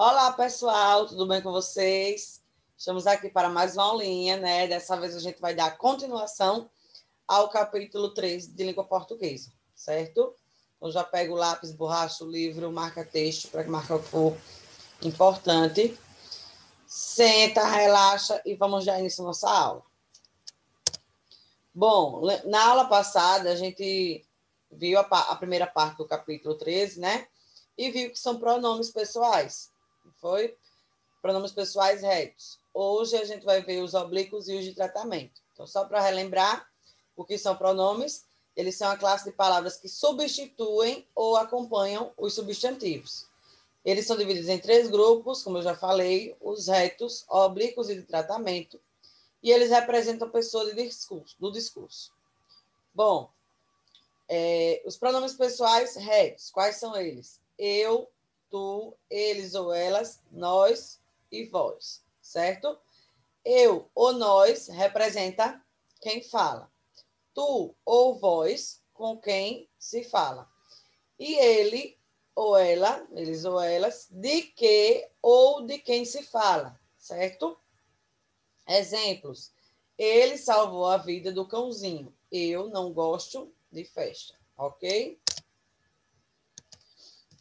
Olá, pessoal, tudo bem com vocês? Estamos aqui para mais uma aulinha, né? Dessa vez a gente vai dar continuação ao capítulo 3 de língua portuguesa, certo? Então já pega o lápis, borracha, o livro, marca texto para que marcar o que for importante. Senta, relaxa e vamos já iniciar nossa aula. Bom, na aula passada a gente viu a primeira parte do capítulo 13, né? E viu que são pronomes pessoais. Foi? Pronomes pessoais retos. Hoje a gente vai ver os oblíquos e os de tratamento. Então, só para relembrar o que são pronomes, eles são a classe de palavras que substituem ou acompanham os substantivos. Eles são divididos em 3 grupos, como eu já falei, os retos, oblíquos e de tratamento, e eles representam pessoas do discurso. Bom, os pronomes pessoais retos, quais são eles? Eu, tu, eles ou elas, nós e vós, certo? Eu ou nós representa quem fala. Tu ou vós, com quem se fala. E ele ou ela, eles ou elas, de que ou de quem se fala, certo? Exemplos. Ele salvou a vida do cãozinho. Eu não gosto de festa, ok?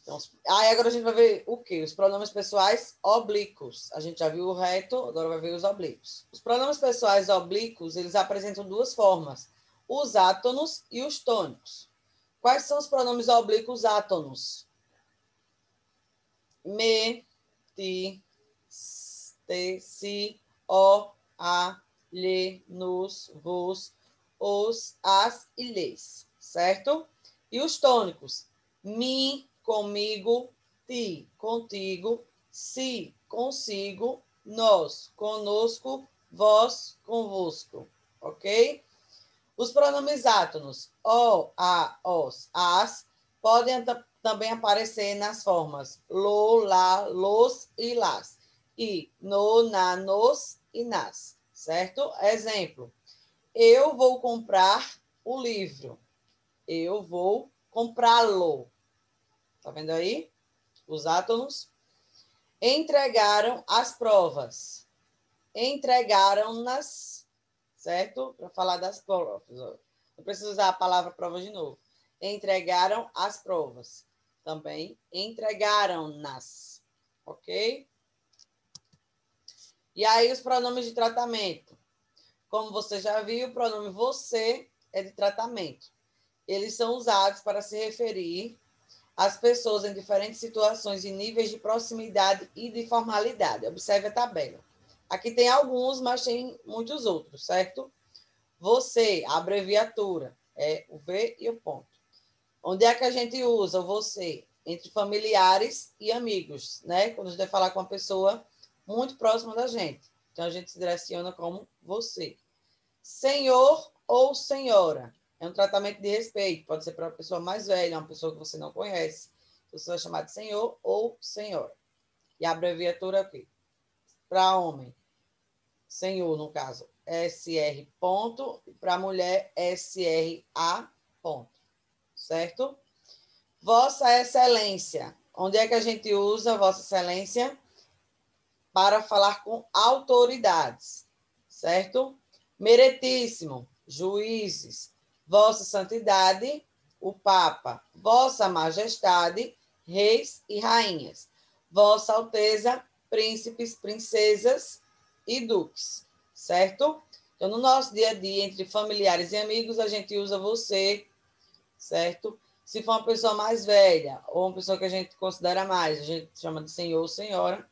Então, aí agora a gente vai ver o quê? Os pronomes pessoais oblíquos. A gente já viu o reto, agora vai ver os oblíquos. Os pronomes pessoais oblíquos, eles apresentam 2 formas, os átonos e os tônicos. Quais são os pronomes oblíquos átonos? Me, ti, te, si, o, a, lhe, nos, vos, os, as e lhes, certo? E os tônicos? Mi, comigo, ti, contigo, si, consigo, nós, conosco, vós, convosco, ok? Os pronomes átonos, o, a, os, as, podem também aparecer nas formas lo, lá, los e las, e no, na, nos e nas, certo? Exemplo, eu vou comprar o livro, eu vou comprá-lo. Tá vendo aí? Os átonos. Entregaram as provas. Entregaram-nas, certo? Para falar das provas. Não preciso usar a palavra prova de novo. Entregaram as provas. Também entregaram-nas. Ok? E aí os pronomes de tratamento. Como você já viu, o pronome você é de tratamento. Eles são usados para se referir às pessoas em diferentes situações e níveis de proximidade e de formalidade. Observe a tabela. Aqui tem alguns, mas tem muitos outros, certo? Você, a abreviatura, é o V e o ponto. Onde é que a gente usa o você? Entre familiares e amigos, né? Quando a gente vai falar com uma pessoa muito próxima da gente. Então, a gente se direciona como você. Senhor ou senhora. É um tratamento de respeito. Pode ser para uma pessoa mais velha, uma pessoa que você não conhece. Você vai chamar de senhor ou senhora. E a abreviatura é o quê? Para homem. Senhor, no caso, SR ponto. Para mulher, SRA ponto. Certo? Vossa Excelência. Onde é que a gente usa Vossa Excelência? Para falar com autoridades. Certo? Meritíssimo, juízes, Vossa Santidade, o Papa, Vossa Majestade, reis e rainhas, Vossa Alteza, príncipes, princesas e duques, certo? Então, no nosso dia a dia, entre familiares e amigos, a gente usa você, certo? Se for uma pessoa mais velha ou uma pessoa que a gente considera mais, a gente chama de senhor ou senhora.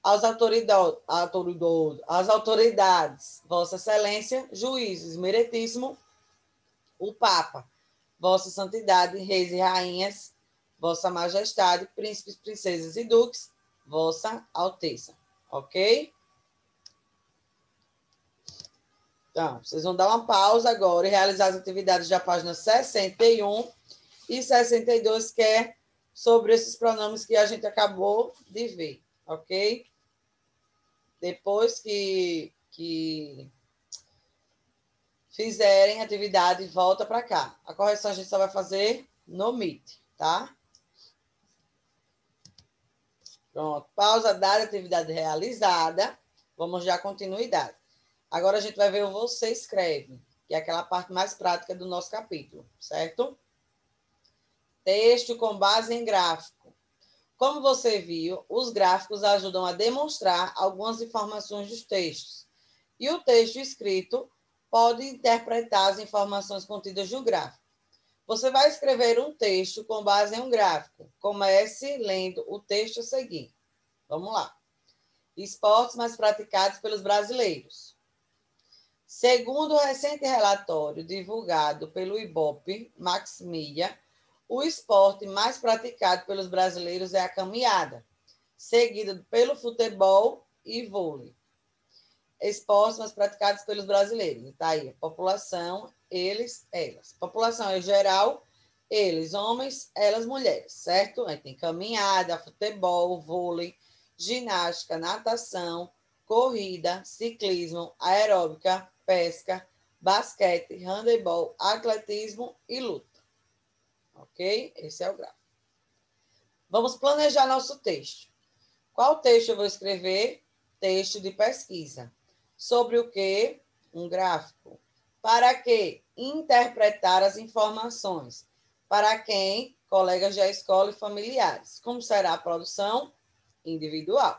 As autoridades, Vossa Excelência, juízes, meritíssimo, o Papa, Vossa Santidade, reis e rainhas, Vossa Majestade, príncipes, princesas e duques, Vossa Alteza, ok? Então, vocês vão dar uma pausa agora e realizar as atividades da página 61 e 62, que é sobre esses pronomes que a gente acabou de ver, ok? Depois que fizerem atividade, volta para cá. A correção a gente só vai fazer no Meet, tá? Pronto. Pausa dada, atividade realizada. Vamos dar continuidade. Agora a gente vai ver o você escreve, que é aquela parte mais prática do nosso capítulo, certo? Texto com base em gráfico. Como você viu, os gráficos ajudam a demonstrar algumas informações dos textos. E o texto escrito pode interpretar as informações contidas no gráfico. Você vai escrever um texto com base em um gráfico. Comece lendo o texto a seguir. Vamos lá. Esportes mais praticados pelos brasileiros. Segundo o recente relatório divulgado pelo IBOP Max Media, o esporte mais praticado pelos brasileiros é a caminhada, seguido pelo futebol e vôlei. Esportes mais praticados pelos brasileiros. Está aí, população, eles, elas. População é geral, eles, homens, elas, mulheres, certo? Aí tem caminhada, futebol, vôlei, ginástica, natação, corrida, ciclismo, aeróbica, pesca, basquete, handebol, atletismo e luta. Ok? Esse é o gráfico. Vamos planejar nosso texto. Qual texto eu vou escrever? Texto de pesquisa. Sobre o quê? Um gráfico. Para quê? Interpretar as informações. Para quem? Colegas da escola e familiares. Como será a produção? Individual.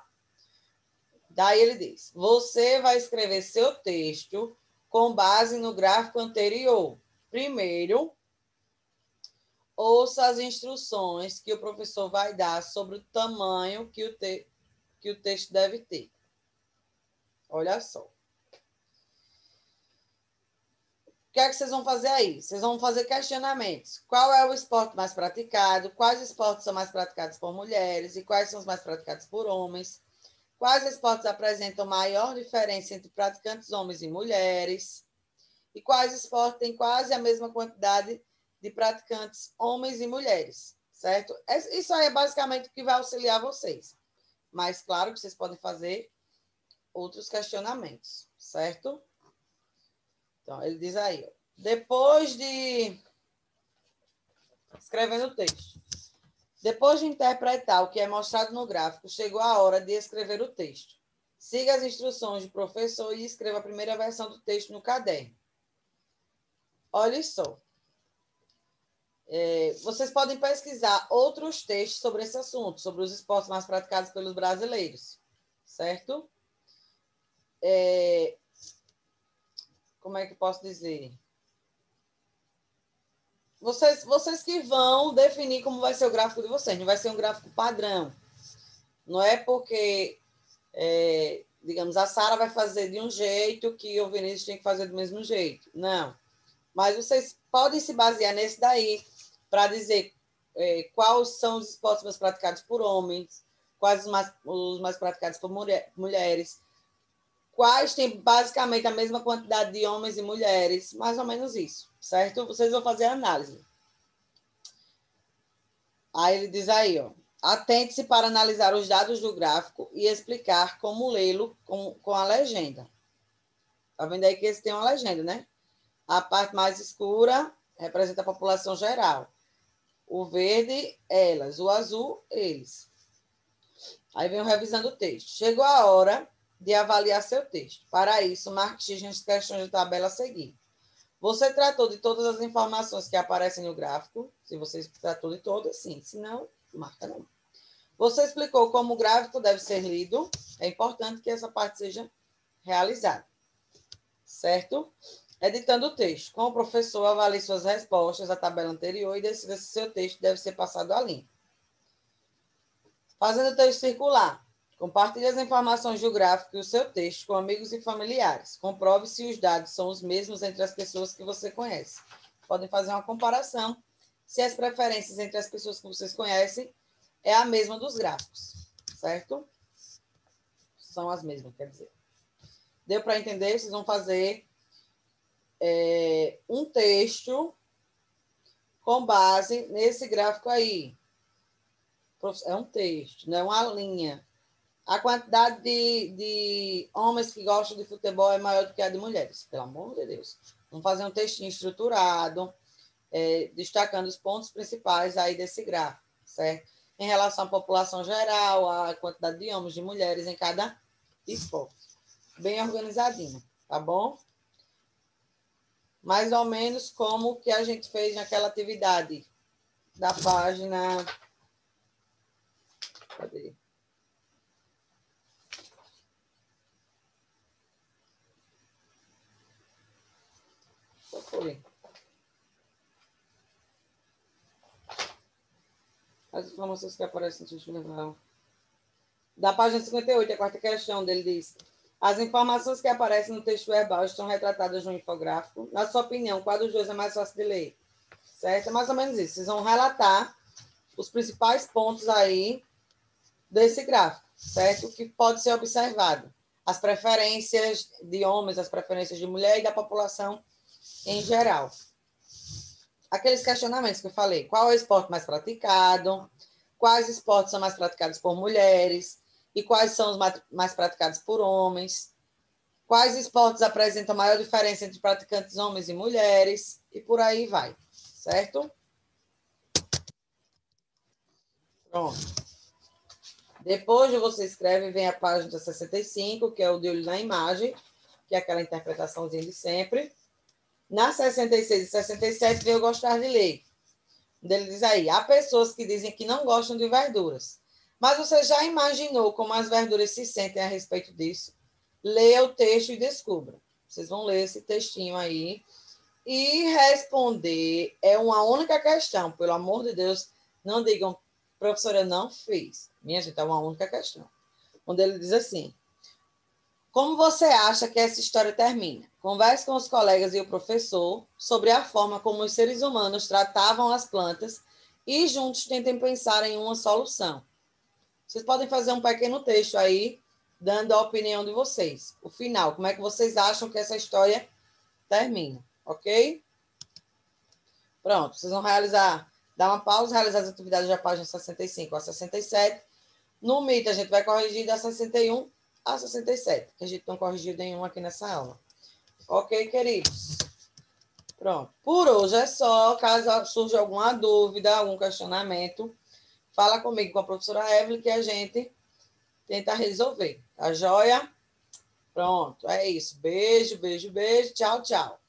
Daí ele diz, você vai escrever seu texto com base no gráfico anterior. Primeiro, ouça as instruções que o professor vai dar sobre o tamanho que o texto deve ter. Olha só. O que é que vocês vão fazer aí? Vocês vão fazer questionamentos. Qual é o esporte mais praticado? Quais esportes são mais praticados por mulheres? E quais são os mais praticados por homens? Quais esportes apresentam maior diferença entre praticantes homens e mulheres? E quais esportes têm quase a mesma quantidade de praticantes homens e mulheres? Certo? Isso aí é basicamente o que vai auxiliar vocês. Mas, claro, que vocês podem fazer outros questionamentos, certo? Então, ele diz aí, ó, depois de... Escrevendo o texto. Depois de interpretar o que é mostrado no gráfico, chegou a hora de escrever o texto. Siga as instruções do professor e escreva a primeira versão do texto no caderno. Olha só. Vocês podem pesquisar outros textos sobre esse assunto, sobre os esportes mais praticados pelos brasileiros, certo? Como é que eu posso dizer? Vocês que vão definir como vai ser o gráfico de vocês, não vai ser um gráfico padrão. Não é porque, digamos, a Sara vai fazer de um jeito que o Vinícius tem que fazer do mesmo jeito. Não. Mas vocês podem se basear nesse daí para dizer quais são os esportes mais praticados por homens, quais os mais praticados por mulheres, quais têm basicamente a mesma quantidade de homens e mulheres, mais ou menos isso, certo? Vocês vão fazer a análise. Aí ele diz aí, ó, atente-se para analisar os dados do gráfico e explicar como lê-lo com a legenda. Tá vendo aí que esse tem uma legenda, né? A parte mais escura representa a população geral. O verde, elas. O azul, eles. Aí vem revisando o texto. Chegou a hora de avaliar seu texto. Para isso, marque X nas questões de tabela a seguir. Você tratou de todas as informações que aparecem no gráfico? Se você tratou de todas, sim. Se não, marca não. Você explicou como o gráfico deve ser lido. É importante que essa parte seja realizada. Certo? Editando o texto. Com o professor, avalie suas respostas à tabela anterior e decida se seu texto deve ser passado a limpo. Fazendo o texto circular. Compartilhe as informações do gráfico e o seu texto com amigos e familiares. Comprove se os dados são os mesmos entre as pessoas que você conhece. Podem fazer uma comparação se as preferências entre as pessoas que vocês conhecem é a mesma dos gráficos, certo? São as mesmas, quer dizer. Deu para entender? Vocês vão fazer um texto com base nesse gráfico aí. É um texto, não é uma linha. A quantidade de homens que gostam de futebol é maior do que a de mulheres, pelo amor de Deus. Vamos fazer um textinho estruturado, destacando os pontos principais aí desse gráfico, certo? em relação à população geral, a quantidade de homens, de mulheres em cada esporte. Bem organizadinho, tá bom? Mais ou menos como que a gente fez naquela atividade da página... Cadê? Procurei. As informações que aparecem no texto legal. Da página 58, a quarta questão dele diz: as informações que aparecem no texto verbal estão retratadas no infográfico. Na sua opinião, qual dos dois é mais fácil de ler? Certo? É mais ou menos isso. Vocês vão relatar os principais pontos aí desse gráfico, certo? O que pode ser observado. As preferências de homens, as preferências de mulher e da população em geral. Aqueles questionamentos que eu falei. Qual é o esporte mais praticado? Quais esportes são mais praticados por mulheres? E quais são os mais praticados por homens? Quais esportes apresentam maior diferença entre praticantes homens e mulheres? E por aí vai, certo? Pronto. Depois de você escreve, vem a página 65, que é o de olho na imagem, que é aquela interpretaçãozinha de sempre. Na 66 e 67, vem o gostar de ler. Ele diz aí, há pessoas que dizem que não gostam de verduras. Mas você já imaginou como as verduras se sentem a respeito disso? Leia o texto e descubra. Vocês vão ler esse textinho aí. E responder é uma única questão. Pelo amor de Deus, não digam, professora, não fiz. Minha gente, é uma única questão. Onde ele diz assim: como você acha que essa história termina? Converse com os colegas e o professor sobre a forma como os seres humanos tratavam as plantas e juntos tentem pensar em uma solução. Vocês podem fazer um pequeno texto aí, dando a opinião de vocês. O final, como é que vocês acham que essa história termina, ok? Pronto, vocês vão realizar, dar uma pausa, realizar as atividades da página 65 a 67. No MIT, a gente vai corrigir da 61 a 67, que a gente não corrigiu nenhum aqui nessa aula. Ok, queridos? Pronto. Por hoje é só. Caso surja alguma dúvida, algum questionamento, fala comigo, com a professora Evelyn, que a gente tenta resolver. Tá joia? Pronto, é isso. Beijo, beijo, beijo. Tchau, tchau.